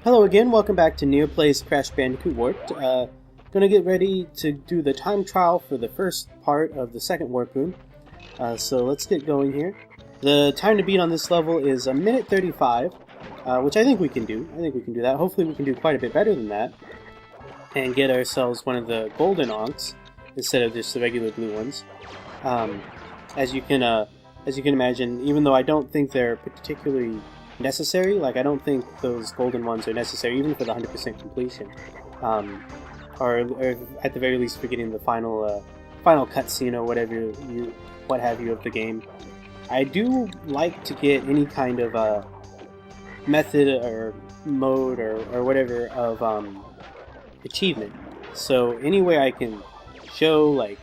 Hello again, welcome back to Near Plays Crash Bandicoot Warped. Gonna get ready to do the time trial for the first part of the second warp room. So let's get going here. The time to beat on this level is 1 minute 35, which I think we can do. I think we can do that. Hopefully we can do quite a bit better than that. And get ourselves one of the golden onks instead of just the regular blue ones. As you can imagine, even though I don't think they're particularly necessary, like I don't think those golden ones are necessary even for the 100% completion, or at the very least for getting the final cutscene or what have you of the game. I do like to get any kind of method or mode or whatever of achievement. So any way I can show like,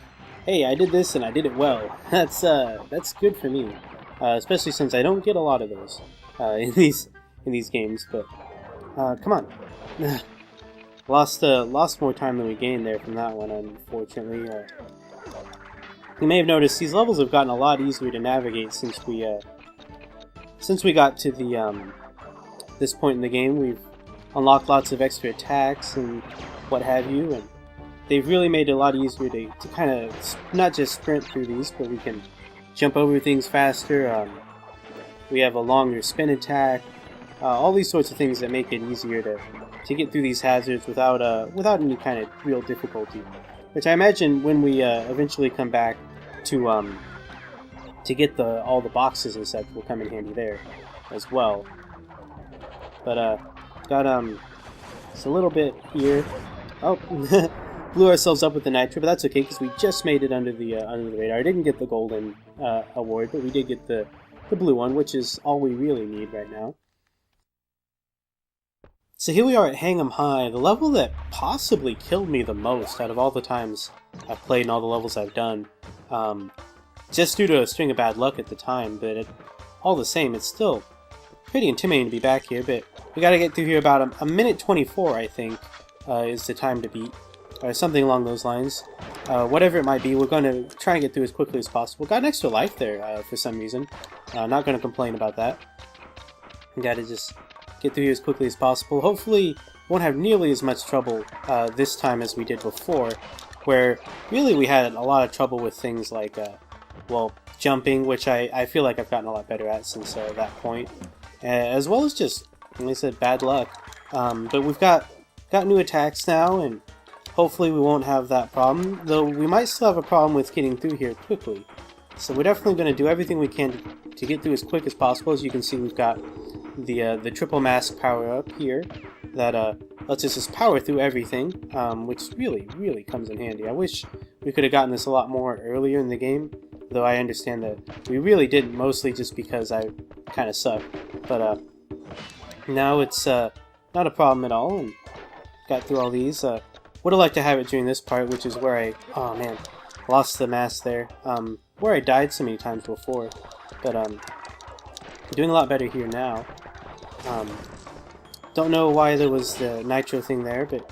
hey, I did this and I did it well, that's good for me, especially since I don't get a lot of those in these games. But come on, lost more time than we gained there from that one, unfortunately. You may have noticed these levels have gotten a lot easier to navigate since we got to the this point in the game. We've unlocked lots of extra attacks and what have you, and they've really made it a lot easier to kind of not just sprint through these, but we can jump over things faster. We have a longer spin attack, all these sorts of things that make it easier to get through these hazards without any kind of real difficulty. Which I imagine when we eventually come back to get all the boxes and such will come in handy there as well. But got just a little bit here. Oh, blew ourselves up with the nitro, but that's okay because we just made it under the radar. I didn't get the golden award, but we did get the blue one, which is all we really need right now. So here we are at Hang 'em High, the level that possibly killed me the most out of all the times I've played and all the levels I've done. Just due to a string of bad luck at the time, but all the same, it's still pretty intimidating to be back here. But we gotta get through here about 1 minute 24, I think, is the time to beat, or something along those lines. Whatever it might be, we're going to try and get through as quickly as possible. Got an extra life there for some reason. Not going to complain about that. Gotta just get through here as quickly as possible. Hopefully won't have nearly as much trouble this time as we did before, where really we had a lot of trouble with things like, well, jumping, which I feel like I've gotten a lot better at since that point. As well as just, like I said, bad luck. But we've got new attacks now, and hopefully we won't have that problem, though we might still have a problem with getting through here quickly. So we're definitely going to do everything we can to get through as quick as possible. As you can see, we've got the triple mask power up here that lets us just power through everything, which really comes in handy. I wish we could have gotten this a lot more earlier in the game, though I understand that we really didn't, mostly just because I kind of suck. But now it's not a problem at all, and got through all these. Would have liked to have it during this part, which is where I, oh man, lost the mask there, where I died so many times before, but doing a lot better here now. Don't know why there was the nitro thing there, but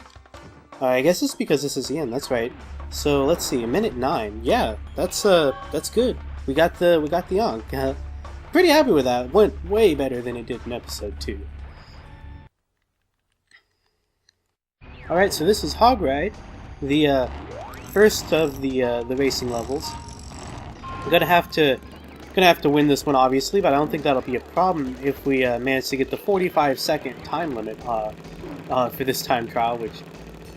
I guess it's because this is the end, that's right. So let's see, 1 minute 9, yeah, that's good. We got the Ankh. Pretty happy with that, went way better than it did in episode 2. Alright, so this is Hog Ride, the first of the racing levels. We're gonna have to win this one, obviously, but I don't think that'll be a problem if we manage to get the 45-second time limit for this time trial, which,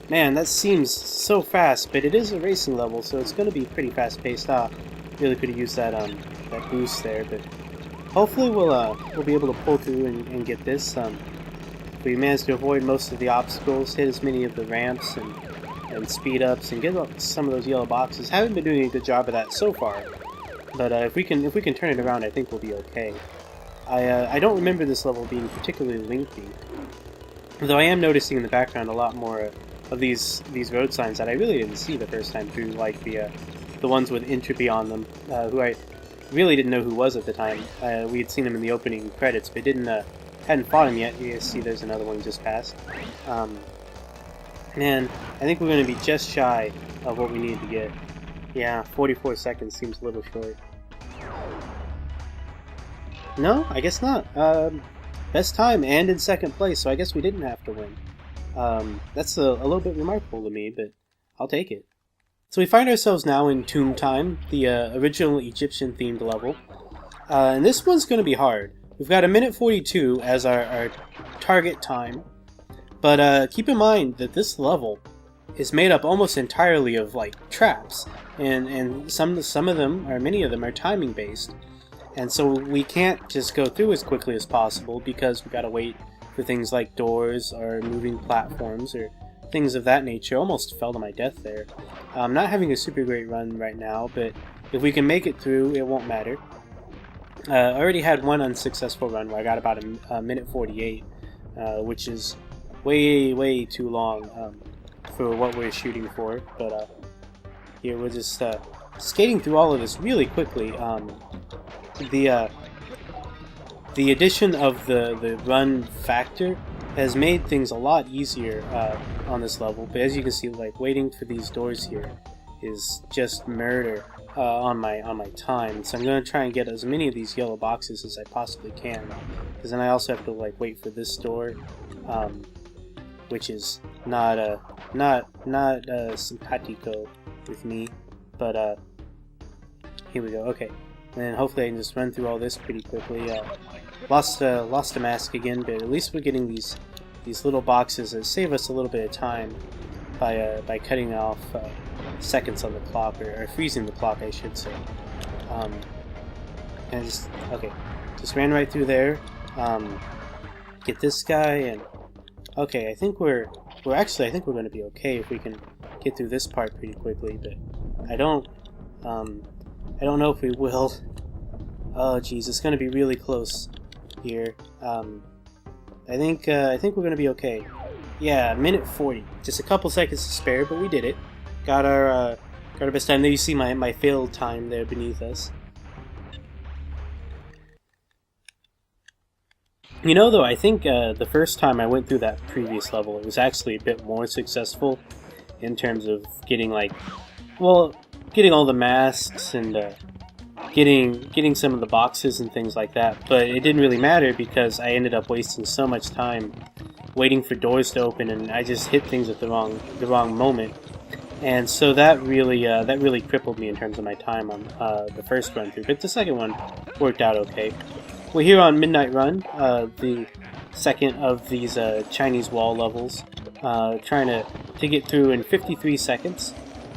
man, that seems so fast, but it is a racing level, so it's gonna be pretty fast-paced. Really could have used that boost there, but hopefully we'll be able to pull through and get this. We managed to avoid most of the obstacles, hit as many of the ramps and speed ups, and get some of those yellow boxes. Haven't been doing a good job of that so far, but if we can turn it around, I think we'll be okay. I don't remember this level being particularly lengthy, though I am noticing in the background a lot more of these road signs that I really didn't see the first time through, like the ones with Entropy on them, who I really didn't know who was at the time. We had seen him in the opening credits, but hadn't fought him yet. You see there's another one just passed. And I think we're going to be just shy of what we need to get. Yeah, 44 seconds seems a little short. No, I guess not. best time and in second place, so I guess we didn't have to win. That's a little bit remarkable to me, but I'll take it. So we find ourselves now in Tomb Time, the original Egyptian-themed level. And this one's going to be hard. We've got 1:42 as our target time. But keep in mind that this level is made up almost entirely of like traps. And some of them, or many of them, are timing based. And so we can't just go through as quickly as possible because we've got to wait for things like doors or moving platforms or things of that nature. Almost fell to my death there. I'm not having a super great run right now, but if we can make it through, it won't matter. I already had one unsuccessful run where I got about 1:48, which is way too long for what we're shooting for. But here we're just skating through all of this really quickly. The addition of the run factor has made things a lot easier on this level, but as you can see, like waiting for these doors here is just murder on my time. So I'm going to try and get as many of these yellow boxes as I possibly can, because then I also have to like wait for this door, which is not simpatico with me. But here we go. Okay. And then hopefully I can just run through all this pretty quickly. Lost a mask again, but at least we're getting these little boxes that save us a little bit of time by cutting off seconds on the clock, or freezing the clock, I should say. And just ran right through there. Get this guy, and okay, I think we're going to be okay if we can get through this part pretty quickly, but I don't know if we will. Oh geez, it's going to be really close here. I think we're going to be okay. Yeah, 1:40. Just a couple seconds to spare, but we did it. Got our best time. There you see my failed time there beneath us. You know, though, I think the first time I went through that previous level, it was actually a bit more successful in terms of getting getting all the masks and getting some of the boxes and things like that. But it didn't really matter because I ended up wasting so much time waiting for doors to open, and I just hit things at the wrong moment. And so that really crippled me in terms of my time on the first run through. But the second one worked out okay. We're here on Midnight Run, the second of these Chinese wall levels, trying to get through in 53 seconds.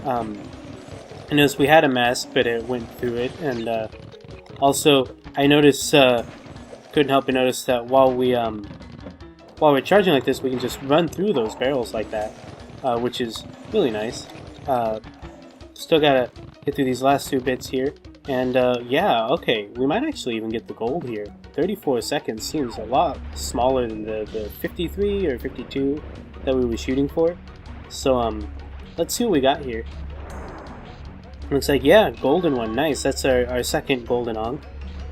I noticed we had a mask, but it went through it, and also I noticed, couldn't help but notice that while we're charging like this, we can just run through those barrels like that, which is really nice. Still gotta get through these last two bits here, and yeah, okay, we might actually even get the gold here. 34 seconds seems a lot smaller than the 53 or 52 that we were shooting for. So let's see what we got here. Looks like, yeah, golden one, nice. That's our second golden ong,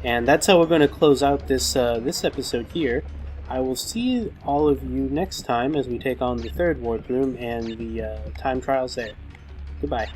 and that's how we're going to close out this episode here. I will see all of you next time as we take on the third warp room and the time trials there. Goodbye.